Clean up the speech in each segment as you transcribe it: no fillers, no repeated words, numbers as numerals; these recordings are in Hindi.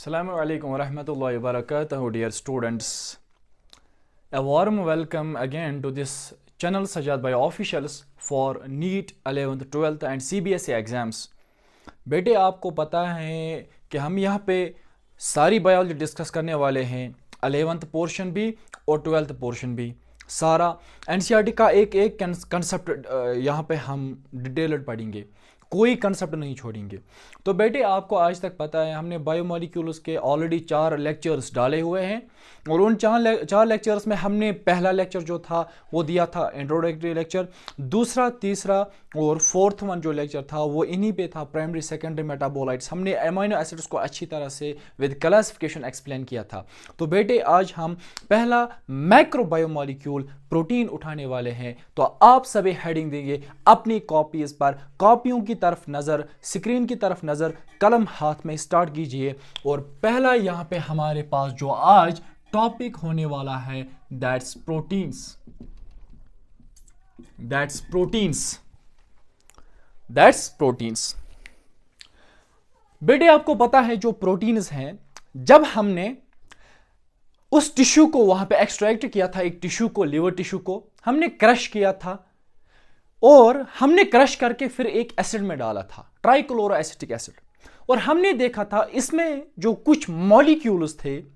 Assalamu alaikum wa rahmatullahi wa barakatuh, dear students. A warm welcome again to this channel Sajad by officials for NEET 11th, 12th and CBSE exams. बेटे आपको पता है कि हम यहाँ पे सारी बायोलॉजी डिस्कस करने वाले हैं, 11th पोर्शन भी और 12th पोर्शन भी। सारा एनसीईआरटी का एक एक कंसेप्ट यहाँ पे हम डिटेल्ड पढ़ेंगे, कोई कंसेप्ट नहीं छोड़ेंगे। तो बेटे आपको आज तक पता है हमने बायोमोलिक्यूल्स के ऑलरेडी 4 लेक्चर्स डाले हुए हैं और उन चार लेक्चर्स में हमने पहला लेक्चर जो था वो दिया था इंट्रोडक्टरी लेक्चर, दूसरा, तीसरा और फोर्थ वन जो लेक्चर था वो इन्हीं पे था, प्राइमरी सेकेंडरी मेटाबोलाइट्स। हमने अमीनो एसिड्स को अच्छी तरह से विद क्लासिफिकेशन एक्सप्लेन किया था। तो बेटे आज हम पहला मैक्रो बायोमोलिक्यूल प्रोटीन उठाने वाले हैं। तो आप सभी हेडिंग देंगे अपनी कॉपीज पर, कॉपियों की तरफ नज़र, स्क्रीन की तरफ नज़र, कलम हाथ में स्टार्ट कीजिए। और पहला यहाँ पे हमारे पास जो आज टॉपिक होने वाला है दैट्स प्रोटीन्स। बेटे आपको पता है जो प्रोटीन्स हैं, जब हमने उस टिश्यू को वहां पे एक्सट्रैक्ट किया था, एक टिश्यू को, लिवर टिश्यू को हमने क्रश किया था और हमने क्रश करके फिर एक एसिड में डाला था, ट्राइक्लोरो एसिटिक एसिड। और हमने देखा था इसमें जो कुछ मॉलिक्यूल्स थे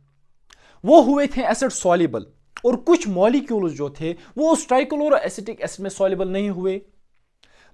वो हुए थे एसिड सॉल्युबल और कुछ मॉलिक्यूल्स जो थे वो उस ट्राइक्लोरो एसिटिक एसिड में सॉल्युबल नहीं हुए।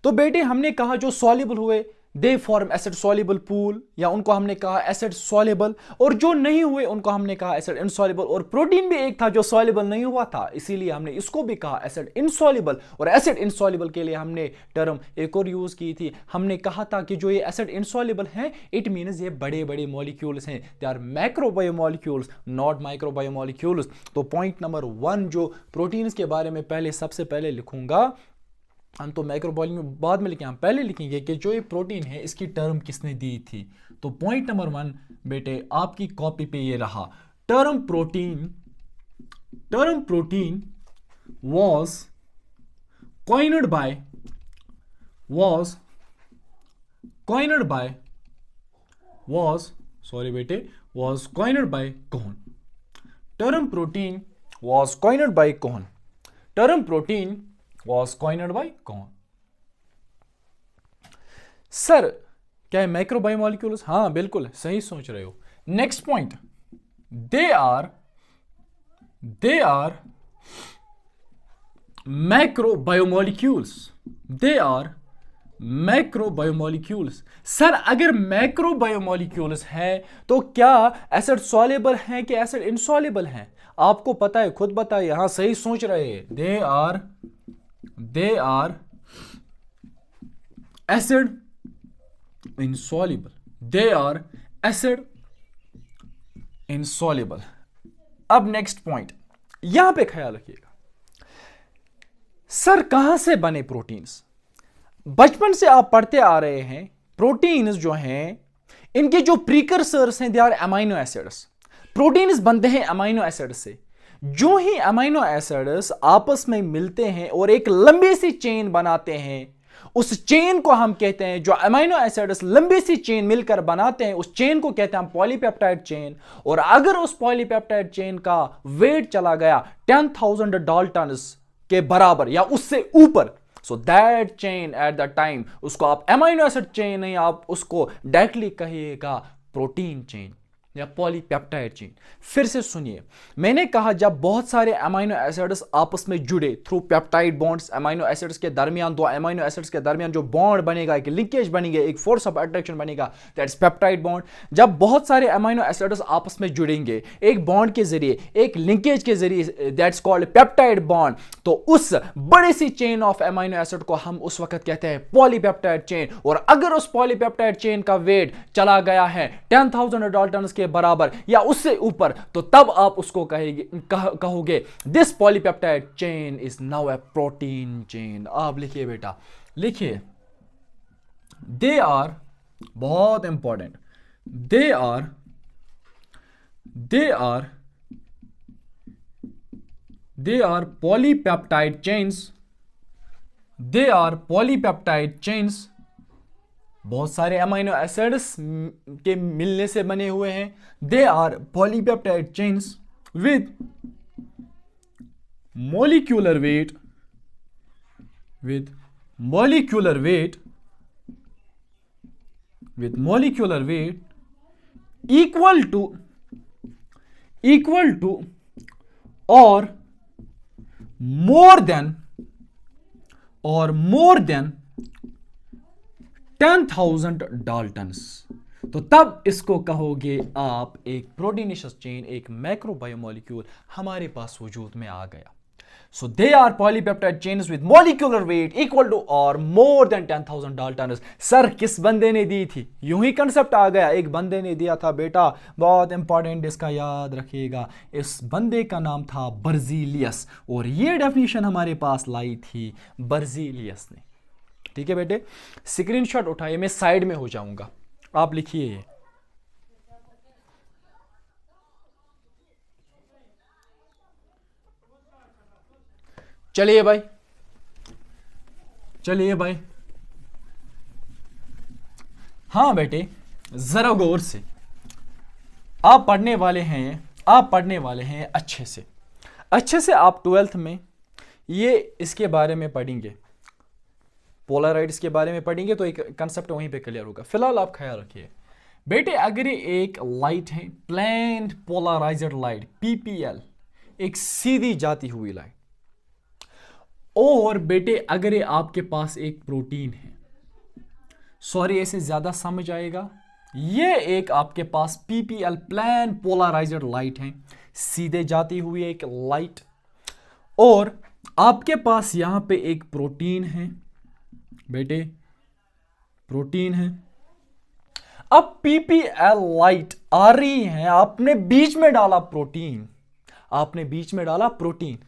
तो बेटे हमने कहा जो सॉल्युबल हुए they form acid soluble pool, या उनको हमने कहा एसिड सॉल्युबल, और जो नहीं हुए उनको हमने कहा एसिड इनसॉल्युबल। और प्रोटीन भी एक था जो सॉल्युबल नहीं हुआ था, इसीलिए हमने इसको भी कहा एसिड इनसॉल्युबल। और एसिड इनसॉल्युबल के लिए हमने टर्म एक और यूज की थी, हमने कहा था कि जो ये एसिड इनसॉल्युबल हैं इट मींस ये बड़े बड़े मॉलिक्यूल्स हैं, दे आर मैक्रोबायोमोलिक्यूल्स नॉट माइक्रोबायोमोलिक्यूल्स। तो पॉइंट नंबर 1 जो प्रोटीन्स के बारे में सबसे पहले लिखूंगा, हम तो मैक्रोबायोलॉजी में बाद में लिखेंगे, हम पहले लिखेंगे कि जो ये प्रोटीन है इसकी टर्म किसने दी थी। तो पॉइंट नंबर 1 बेटे आपकी कॉपी पे ये रहा, term protein was coined by कौन? Term protein was coined by कौन? सर क्या है मैक्रोबायोमोलिक्यूल्स? हाँ बिल्कुल सही सोच रहे हो। Next point, they are macrobiomolecules. Sir अगर मैक्रोबायोमोलिक्यूल्स है तो क्या एसिड सॉल्युबल है कि एसिड इनसॉल्युबल है? आपको पता है, खुद बताइए। हाँ सही सोच रहे हैं, दे आर एसिड इनसॉल्युबल। अब नेक्स्ट पॉइंट यहां पे ख्याल रखिएगा, सर कहां से बने प्रोटीन्स? बचपन से आप पढ़ते आ रहे हैं प्रोटीन्स जो हैं इनके जो प्रीकर्सर्स हैं they are amino acids. Proteins बनते हैं अमीनो एसिड से। जो ही अमीनो एसिड्स आपस में मिलते हैं और एक लंबी सी चेन बनाते हैं, उस चेन को हम कहते हैं, जो अमीनो एसिड्स लंबी सी चेन मिलकर बनाते हैं उस चेन को कहते हैं हम पॉलीपेप्टाइड चेन। और अगर उस पॉलीपेप्टाइड चेन का वेट चला गया 10,000 डाल्टन्स के बराबर या उससे ऊपर, so that chain at the time, उसको आप अमीनो एसिड चेन नहीं, आप उसको डायरेक्टली कहिएगा प्रोटीन चेन या पॉलीपेप्टाइड चेन। फिर से सुनिए, मैंने कहा जब बहुत सारे अमीनो एसिड्स आपस में जुड़े through peptide bonds, amino acids के दरमियान, दो अमीनो एसिड्स के दरमियान जो बॉन्ड बनेगा, एक लिंकेज बनेगा, एक फोर्स ऑफ अट्रैक्शन बनेगा, दैट्स पेप्टाइड बॉन्ड। जब बहुत सारे अमीनो एसिड्स आपस में जुड़ेंगे एक बॉन्ड के जरिए, एक लिंकेज के जरिए, दैट्स कॉल्ड पेप्टाइड बॉन्ड, तो उस बड़ी सी चेन ऑफ अमीनो एसिड को हम उस वक्त कहते हैं पॉलीपेप्टाइड चेन। और अगर उस पॉलीपेप्टाइड चेन का वेट चला गया है 10,000 डाल्टन्स के बराबर या उससे ऊपर, तो तब आप उसको कहोगे this polypeptide chain is now a protein chain. आप लिखिए बेटा, लिखिए, दे आर, बहुत important, they are polypeptide chains बहुत सारे अमीनो एसिड्स के मिलने से बने हुए हैं। They are polypeptide chains with molecular weight with molecular weight equal to or more than 10,000 Dalton's. तो तब इसको कहोगे आप एक प्रोटीनेशियस चेन, एक मैक्रोबायोमोलिक्यूल हमारे पास वजूद में आ गया। So they are polypeptide chains with molecular weight equal to or more than 10,000 Dalton's. Sir किस बंदे ने दी थी? यूं ही कंसेप्ट आ गया, एक बंदे ने दिया था बेटा, बहुत इंपॉर्टेंट, इसका याद रखिएगा। इस बंदे का नाम था बर्जीलियस, और ये डेफिनेशन हमारे पास लाई थी बर्जीलियस ने। ठीक है बेटे, स्क्रीनशॉट उठाइए, मैं साइड में हो जाऊंगा, आप लिखिए ये। चलिए भाई, चलिए भाई, हाँ बेटे जरा गौर से आप पढ़ने वाले हैं, आप पढ़ने वाले हैं अच्छे से, अच्छे से। आप 12th में ये इसके बारे में पढ़ेंगे, पोलराइड्स के बारे में पढ़ेंगे, तो एक कंसेप्ट वहीं पे क्लियर होगा। फिलहाल आप ख्याल रखिए बेटे, अगर ये एक लाइट है, प्लेन पोलराइज्ड लाइट, पीपीएल, एक सीधी जाती हुई लाइट, और बेटे अगर ये आपके पास एक प्रोटीन है, सॉरी ऐसे ज्यादा समझ आएगा, ये एक आपके पास पीपीएल प्लेन पोलराइज्ड लाइट है, सीधे जाती हुई एक लाइट, और आपके पास यहां पे एक प्रोटीन है बेटे, प्रोटीन है। अब पीपीएल लाइट आ रही है, आपने बीच में डाला प्रोटीन, आपने बीच में डाला प्रोटीन।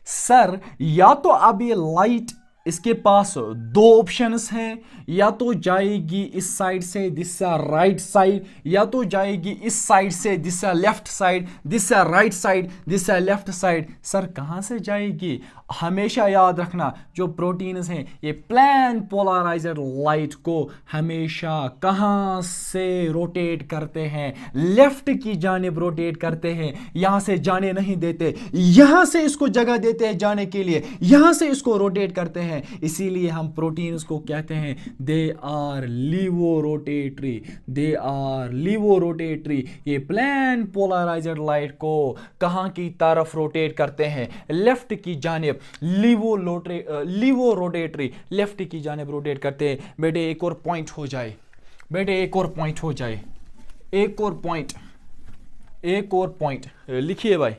सर या तो अब ये लाइट, इसके पास दो ऑप्शंस हैं, या तो जाएगी इस साइड से, दिस राइट साइड, या तो जाएगी इस साइड से, this left side, this right side, this left side. Sir कहां से जाएगी? हमेशा याद रखना, जो प्रोटीन्स हैं ये प्लेन पोलराइज्ड लाइट को हमेशा कहां से रोटेट करते हैं? लेफ्ट की जानिब रोटेट करते हैं, यहां से जाने नहीं देते, यहां से इसको जगह देते हैं जाने के लिए, यहां से इसको रोटेट करते हैं। इसीलिए हम प्रोटीन्स को कहते हैं they are levo rotatory, they are levo rotatory. ये प्लेन पोलराइज्ड लाइट को कहां की तरफ रोटेट करते हैं? लेफ्ट की जानिब, लीवो रोटेटरी, लेफ्ट की जानिब रोटेट करते हैं। बेटे एक और पॉइंट हो जाए, बेटे एक और पॉइंट हो जाए, एक और पॉइंट, एक और पॉइंट लिखिए भाई,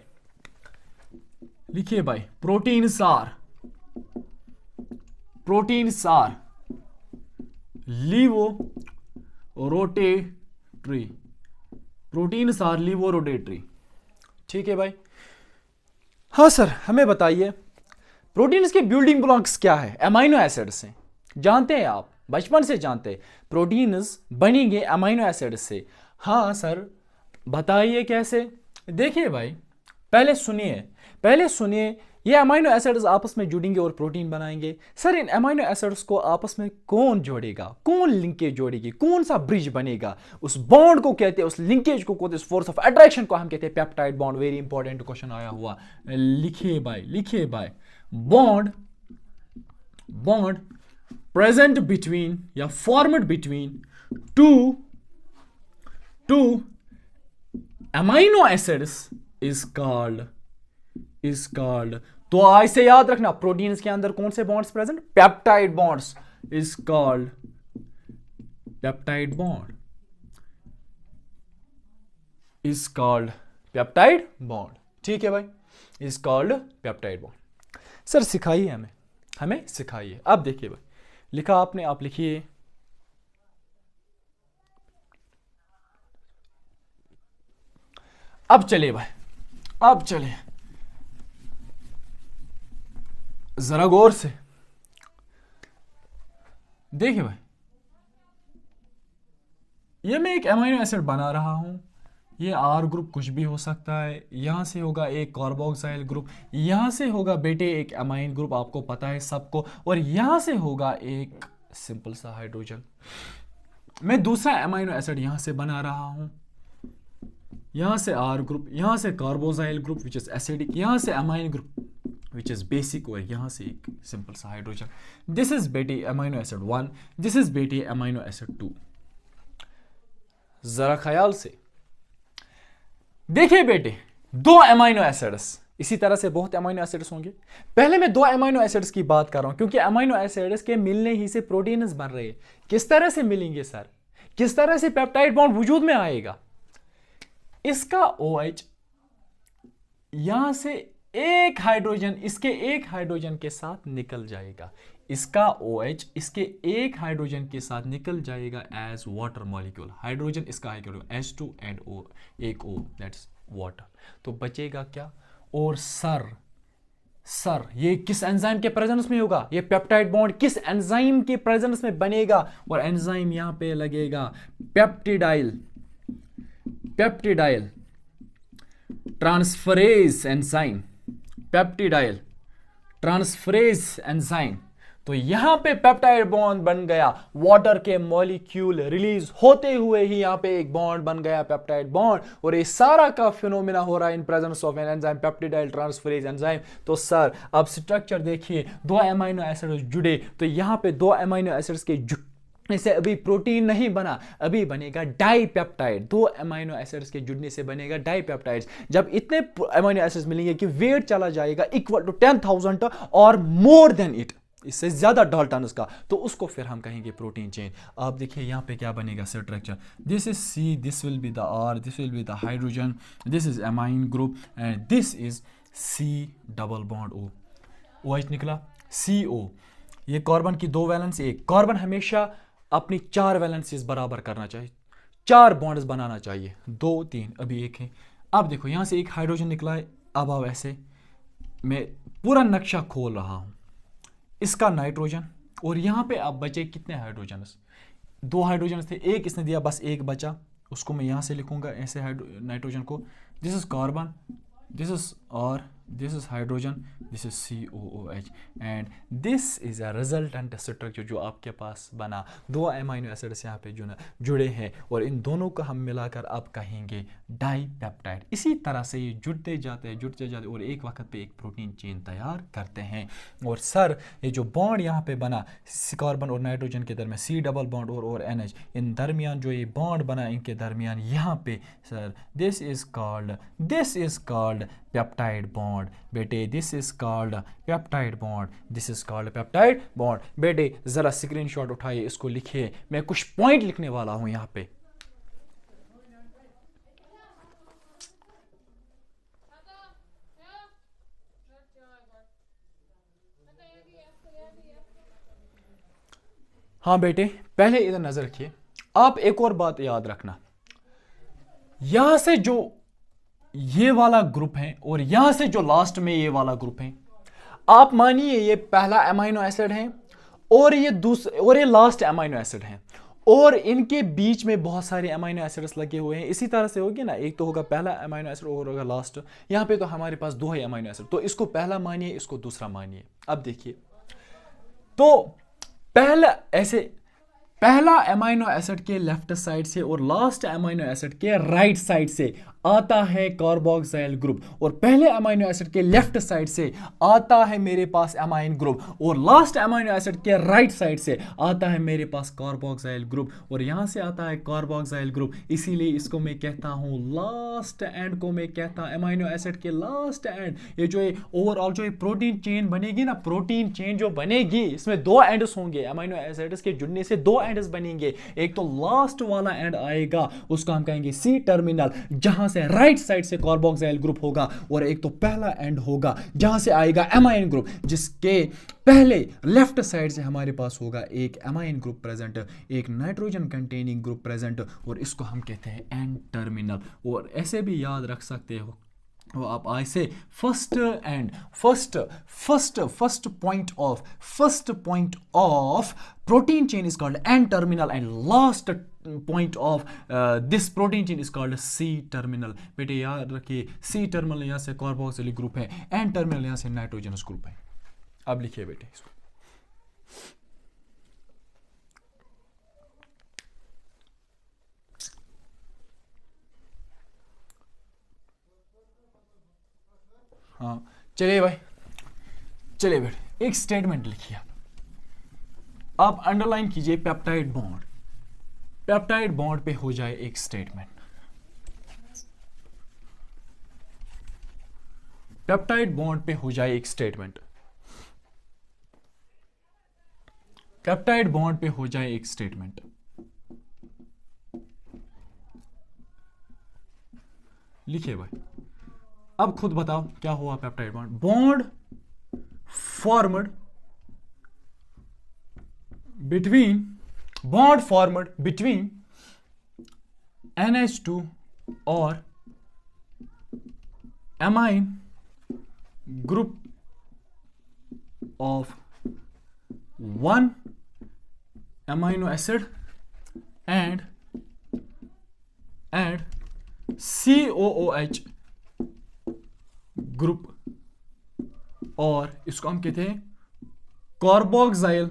लिखिए भाई, proteins are levo rotatory, proteins are levo rotatory. ठीक है भाई, हाँ सर हमें बताइए प्रोटीन्स के बिल्डिंग ब्लॉक्स क्या है? अमीनो एसिड्स हैं, जानते हैं आप, बचपन से जानते हैं प्रोटीन्स बनेंगे अमीनो एसिड से। हाँ सर बताइए कैसे? देखिए भाई, पहले सुनिए, ये अमीनो एसिड्स आपस में जुड़ेंगे और प्रोटीन बनाएंगे। सर इन अमीनो एसिड्स को आपस में कौन जोड़ेगा? कौन लिंकेज जोड़ेगी? कौन सा ब्रिज बनेगा? उस बॉन्ड को कहते हैं, उस लिंकेज को कहते हैं, उस फोर्स ऑफ अट्रैक्शन को हम कहते हैं peptide bond. Very important question आया हुआ, लिखिए भाई, लिखिए भाई, बॉन्ड प्रेजेंट बिटवीन या formed between two amino acids is called, तो ऐसे याद रखना, प्रोटीन्स के अंदर कौन से bonds present? Peptide bonds is called peptide bond, is called peptide bond. ठीक है भाई, is called peptide bond. Sir सिखाइए हमें सिखाइए। अब देखिए भाई, लिखा आपने, आप लिखिए, अब चलिए भाई, अब चलिए जरा गौर से देखिए भाई, ये मैं एक अमीनो एसिड बना रहा हूं, ये आर ग्रुप कुछ भी हो सकता है, यहां से होगा एक कार्बोक्सिल ग्रुप, यहां से होगा बेटे एक अमाइन ग्रुप, आपको पता है सबको, और यहां से होगा एक सिंपल सा हाइड्रोजन। मैं दूसरा अमाइनो एसिड यहां से बना रहा हूं, यहां से आर ग्रुप, यहां से carboxyl group which is acidic, यहां से amine group which is basic, और यहां से एक सिंपल सा हाइड्रोजन। दिस इज बेटे अमाइनो एसिड 1, दिस इज बेटे अमाइनो एसिड 2। जरा ख्याल से देखिए बेटे, दो अमाइनो एसिड्स, इसी तरह से बहुत अमाइनो एसिड्स होंगे। पहले मैं दो अमाइनो एसिड्स की बात कर रहा हूं क्योंकि अमाइनो एसिड्स के मिलने ही से प्रोटीन्स बन रहे हैं। किस तरह से मिलेंगे सर, किस तरह से पेप्टाइड बॉन्ड वजूद में आएगा? इसका OH यहां से एक हाइड्रोजन, इसके एक हाइड्रोजन के साथ निकल जाएगा, इसका OH इसके एक हाइड्रोजन के साथ निकल जाएगा एज वाटर मॉलिक्यूल। हाइड्रोजन इसका हाइड्रोजन H2 एंड O, एक O, दैट्स वाटर। तो बचेगा क्या? और सर ये किस एंजाइम के प्रेजेंस में होगा? ये पेप्टाइड बॉन्ड किस एंजाइम के प्रेजेंस में बनेगा? और एंजाइम यहां पे लगेगा peptidyl transferase enzyme, peptidyl transferase enzyme. तो यहां पे पेप्टाइड बॉन्ड बन गया, वाटर के मॉलिक्यूल रिलीज होते हुए ही यहां पे एक बॉन्ड बन गया, पेप्टाइड बॉन्ड। और ये सारा का फिनोमेना हो रहा है in presence of an enzyme, peptidyl transferase enzyme. तो सर अब स्ट्रक्चर देखिए, दो अमाइनो एसिड्स जुड़े, तो यहां पे दो अमाइनो एसिड्स के इसे अभी प्रोटीन नहीं बना, अभी बनेगा डाइपेप्टाइड। दो अमाइनो एसिड्स के जुड़ने से बनेगा डाइपेप्टाइड्स। जब इतने अमाइनो एसिड्स मिलेंगे कि वेट चला जाएगा इक्वल टू 10,000 और मोर देन इट, इससे ज्यादा डाल्टन्स का, तो उसको फिर हम कहेंगे प्रोटीन चेन। आप देखिए यहां पे क्या बनेगा structure, this is C, this will be the R, this will be the hydrogen, this is amine group and this is C double bond O। OH निकला CO। ये कार्बन की दो वैलेंस, एक कार्बन हमेशा अपनी 4 वैलेंसीज बराबर करना चाहिए, 4 बॉन्ड्स बनाना चाहिए, 2 3, अभी एक है। अब देखो यहां से एक हाइड्रोजन निकला है, अब आप ऐसे मैं पूरा नक्शा खोल रहा हूं, इसका नाइट्रोजन, और यहां पे अब बचे कितने हाइड्रोजन? 2 हाइड्रोजन थे, एक इसने दिया, बस एक बचा, उसको मैं यहां से लिखूंगा ऐसे नाइट्रोजन को, this is carbon, this is R, this is hydrogen, this is COOH and this is a resultant structure जो आपके पास बना। दो अमाइनो एसिड्स यहाँ पे जुड़े हैं और इन दोनों को हम मिलाकर अब कहेंगे डाइपेप्टाइड। इसी तरह से ये जुड़ते जाते और एक वक्त पे एक प्रोटीन चेन तैयार करते हैं। और सर ये जो बॉन्ड यहाँ पे बना कार्बन और नाइट्रोजन के दरमियान, C डबल बॉन्ड और NH, इन दरमियान जो ये बॉन्ड बना इनके दरमियान यहाँ पे sir this is called peptide bond बेटे, this is called peptide bond, this is called peptide bond. बेटे जरा स्क्रीनशॉट उठाइए, इसको लिखिए, मैं कुछ पॉइंट लिखने वाला हूं यहां पे। हाँ बेटे पहले इधर नजर रखिए, आप एक और बात याद रखना, यहां से जो ये वाला ग्रुप है और यहां से जो लास्ट में ये वाला ग्रुप है, आप मानिए ये पहला अमाइनो एसिड है और ये दूसरा और ये लास्ट अमाइनो एसिड है, और इनके बीच में बहुत सारे अमाइनो एसिड्स लगे हुए हैं। इसी तरह से होगी ना, एक तो होगा पहला अमाइनो एसिड और होगा लास्ट। यहां पे तो हमारे पास 2 ही अमाइनो एसिड, तो इसको पहला मानिए, इसको दूसरा मानिए। अब देखिए तो पहला अमाइनो एसिड के लेफ्ट साइड से और लास्ट अमाइनो एसिड के राइट साइड से आता है कार्बोक्सिल ग्रुप, और पहले अमाइनो एसिड के लेफ्ट साइड से आता है मेरे पास अमाइन ग्रुप, और लास्ट अमाइनो एसिड के राइट साइड से आता है मेरे पास कार्बोक्सिल ग्रुप, और यहां से आता है कार्बोक्सिल ग्रुप। इसीलिए इसको मैं कहता हूं लास्ट एंड को मैं कहता हूं अमाइनो एसिड के लास्ट एंड। ये जो ओवरऑल जो प्रोटीन चेन बनेगी ना, प्रोटीन चेन जो बनेगी इसमें 2 एंड्स होंगे, अमाइनो एसिड्स के जुड़ने से 2 एंड्स बनेंगे। एक तो लास्ट वाला एंड आएगा, उसको हम कहेंगे C टर्मिनल, जहां से राइट साइड से कार्बोक्सिल ग्रुप होगा, और एक तो पहला एंड होगा जहां से आएगा अमाइन ग्रुप, जिसके पहले लेफ्ट साइड से हमारे पास होगा एक अमाइन ग्रुप प्रेजेंट, एक नाइट्रोजन कंटेनिंग ग्रुप प्रेजेंट, और इसको हम कहते हैं एंड टर्मिनल। और ऐसे भी याद रख सकते हो वो आप ऐसे first point of protein chain is called N terminal and last point of this protein chain is called C terminal। बेटे याद रखिए C terminal यहाँ से कार्बोक्सिलिक ग्रुप है, N terminal यहाँ से नाइट्रोजनस ग्रुप है। अब लिखिए बेटे इसको, हाँ चलिए भाई, चलिए बेटे एक स्टेटमेंट लिखिए आप अंडरलाइन कीजिए पेप्टाइड बॉन्ड। पेप्टाइड बॉन्ड पे हो जाए एक स्टेटमेंट। पेप्टाइड बॉन्ड पे हो जाए एक स्टेटमेंट। पेप्टाइड बॉन्ड पे हो जाए एक स्टेटमेंट। लिखिए भाई, अब खुद बताओ क्या हुआ peptide bond. Bond formed between NH2 और amine group of one amino acid and COOH group, और इसको हम कहते हैं carboxyl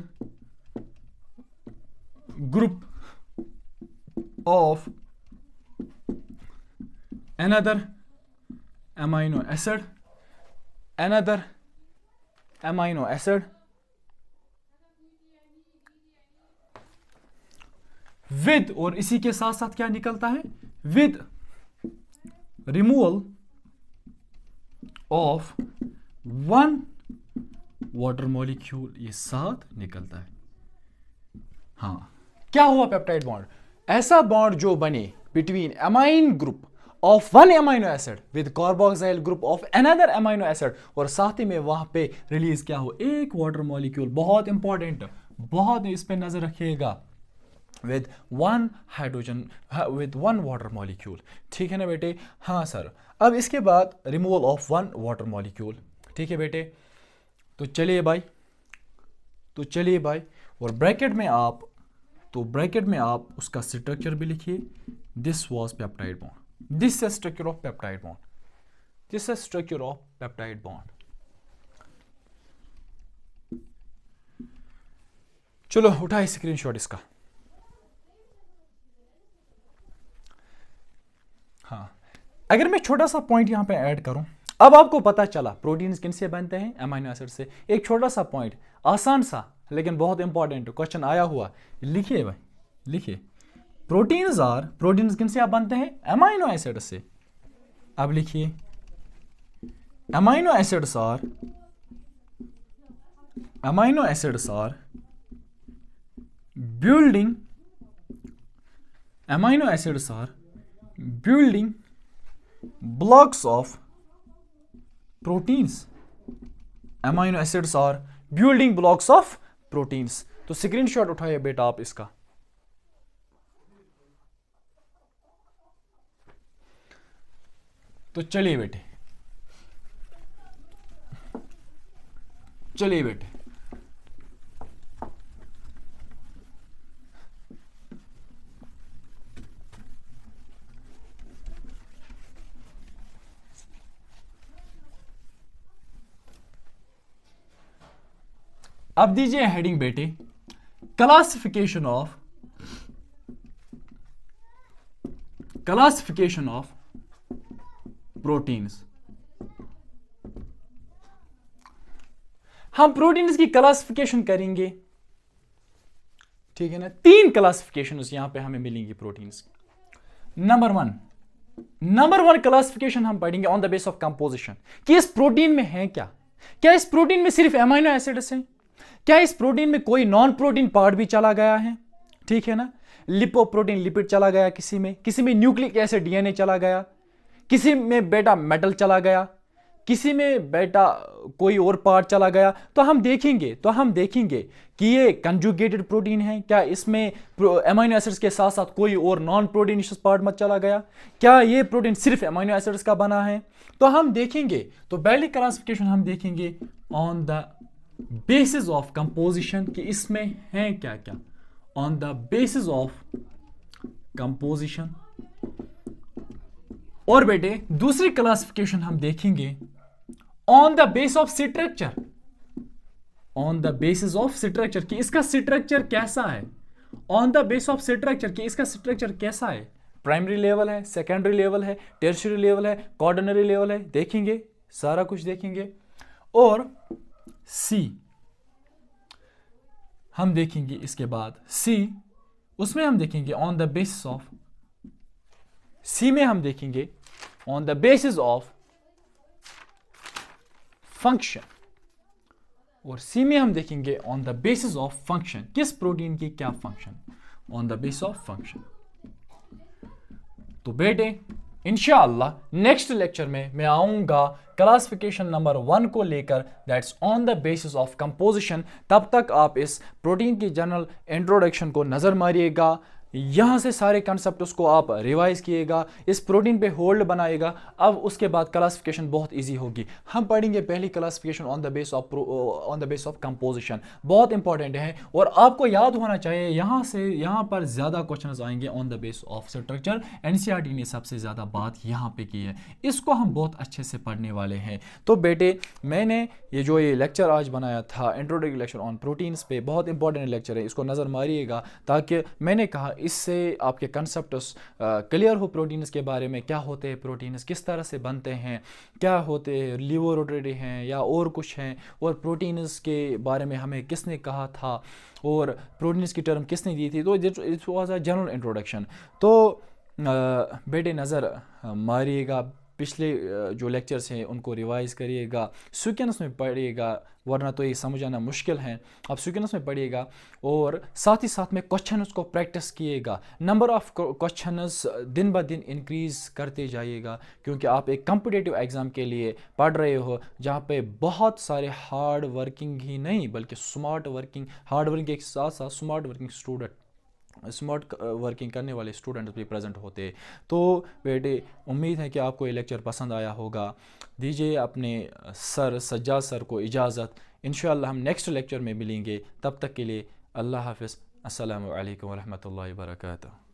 group of another amino acid with, और इसी के साथ साथ क्या निकलता है, with removal of one water molecule, ये साथ निकलता है। हाँ, क्या हुआ पेप्टाइड बॉन्ड, ऐसा बॉन्ड जो बने between amine group of one amino acid with carboxyl group of another amino acid, और साथ ही में वहां पे रिलीज क्या हो, एक वाटर मॉलिक्यूल। बहुत इंपॉर्टेंट, बहुत इस पे नजर रखिएगा। With one hydrogen with one water molecule, ठीक है ना बेटे। हाँ सर, अब इसके बाद removal of one water molecule, ठीक है बेटे। तो चलिए भाई, और ब्रैकेट में आप उसका स्ट्रक्चर भी लिखिए। This was peptide bond, this is structure of peptide bond, this is structure of peptide bond. चलो उठाए स्क्रीनशॉट इसका। हाँ, अगर मैं छोटा सा पॉइंट यहां पे ऐड करूं, अब आपको पता चला प्रोटीन्स किन से बनते हैं, अमीनो एसिड से। एक छोटा सा पॉइंट, आसान सा लेकिन बहुत इंपॉर्टेंट, क्वेश्चन आया हुआ, लिखिए भाई, लिखिए। प्रोटीन्स किन से आप बनते हैं, अमीनो एसिड से। अब लिखिए, amino acids are building blocks of proteins। Amino acids are building blocks of proteins। तो स्क्रीनशॉट उठाइए बेटा आप इसका। तो चलिए बेटे, अब दीजिए हेडिंग बेटे, क्लासिफिकेशन ऑफ प्रोटीन्स। हम प्रोटीन्स की क्लासिफिकेशन करेंगे, ठीक है ना। 3 क्लासिफिकेशन यहां पे हमें मिलेंगी प्रोटीन्स। नंबर वन क्लासिफिकेशन हम पढ़ेंगे on the base of composition, कि इस प्रोटीन में है क्या इस प्रोटीन में सिर्फ अमीनो एसिड्स हैं, क्या इस प्रोटीन में कोई नॉन प्रोटीन पार्ट भी चला गया है, ठीक है ना। लिपोप्रोटीन, लिपिड चला गया किसी में न्यूक्लिक एसिड डीएनए चला गया, किसी में बेटा मेटल चला गया, किसी में बेटा कोई और पार्ट चला गया। तो हम देखेंगे कि ये कंजुगेटेड प्रोटीन है, क्या इसमें अमीनो एसिड्स के साथ साथ कोई और नॉन प्रोटीनियस पार्ट मत चला गया, क्या ये प्रोटीन सिर्फ अमीनो एसिड्स का बना है। तो हम देखेंगे, तो पहली क्लासिफिकेशन हम देखेंगे on the basis of composition, कि इसमें है क्या, on the basis of composition. और बेटे दूसरी क्लासिफिकेशन हम देखेंगे on the base of structure, कि इसका स्ट्रक्चर कैसा है, on the base of structure, कि इसका स्ट्रक्चर कैसा है, प्राइमरी लेवल है, सेकेंडरी लेवल है, टर्शियरी लेवल है, क्वार्टरनरी लेवल है, देखेंगे सारा कुछ देखेंगे। और सी हम देखेंगे, इसके बाद सी उसमें हम देखेंगे ऑन द बेसिस ऑफ, सी में हम देखेंगे on the basis of function, और सी में हम देखेंगे on the basis of function, किस प्रोटीन की क्या function, on the basis of function. तो बेटे इंशाअल्लाह नेक्स्ट लेक्चर में मैं आऊंगा क्लासिफिकेशन नंबर 1 को लेकर, that's on the basis of composition. तब तक आप इस प्रोटीन की जनरल इंट्रोडक्शन को नज़र मारिएगा, यहाँ से सारे कॉन्सेप्ट उसको आप रिवाइज किएगा, इस प्रोटीन पे होल्ड बनाएगा। अब उसके बाद क्लासिफिकेशन बहुत इजी होगी। हम पढ़ेंगे पहली classification on the base of composition, बहुत इंपॉर्टेंट है और आपको याद होना चाहिए। यहाँ पर ज़्यादा क्वेश्चंस आएंगे on the base of structure. NCERT ने सबसे ज़्यादा बात यहाँ पे की है, इसको हम बहुत अच्छे से पढ़ने वाले हैं। तो बेटे मैंने ये लेक्चर आज बनाया था इंट्रोडक्टरी लेक्चर ऑन प्रोटीन्स पे, बहुत इंपॉर्टेंट लेक्चर है, इसको नज़र मारिएगा ताकि मैंने कहा इससे आपके कंसेप्ट्स क्लियर हो प्रोटीन्स के बारे में, क्या होते हैं प्रोटीन्स, किस तरह से बनते हैं, क्या होते हैं, लिवोरोटरी हैं या और कुछ हैं, और प्रोटीन्स के बारे में हमें किसने कहा था और प्रोटीन्स की टर्म किसने दी थी। तो it was a general introduction. तो बेटे नज़र मारिएगा, पिछले जो लेक्चर्स हैं उनको रिवाइज़ करिएगा, सीक्वेंस में पढ़िएगा, वरना तो ये समझ आना मुश्किल है। आप सीक्वेंस में पढ़िएगा और साथ ही साथ में क्वेश्चंस को प्रैक्टिस किएगा। नंबर ऑफ क्वेश्चंस दिन ब दिन इंक्रीज़ करते जाइएगा, क्योंकि आप एक कॉम्पिटिटिव एग्ज़ाम के लिए पढ़ रहे हो जहाँ पे बहुत सारे हार्ड वर्किंग ही नहीं बल्कि हार्ड वर्किंग के साथ साथ स्मार्ट वर्किंग करने वाले स्टूडेंट्स भी प्रेजेंट होते। तो बेटे उम्मीद है कि आपको ये लेक्चर पसंद आया होगा। दीजिए अपने सर सज्जाद सर को इजाज़त, इंशाअल्लाह हम नेक्स्ट लेक्चर में मिलेंगे। तब तक के लिए अल्लाह हाफ़िज़, अस्सलामु अलैकुम व रहमतुल्लाहि व बरकातुहू।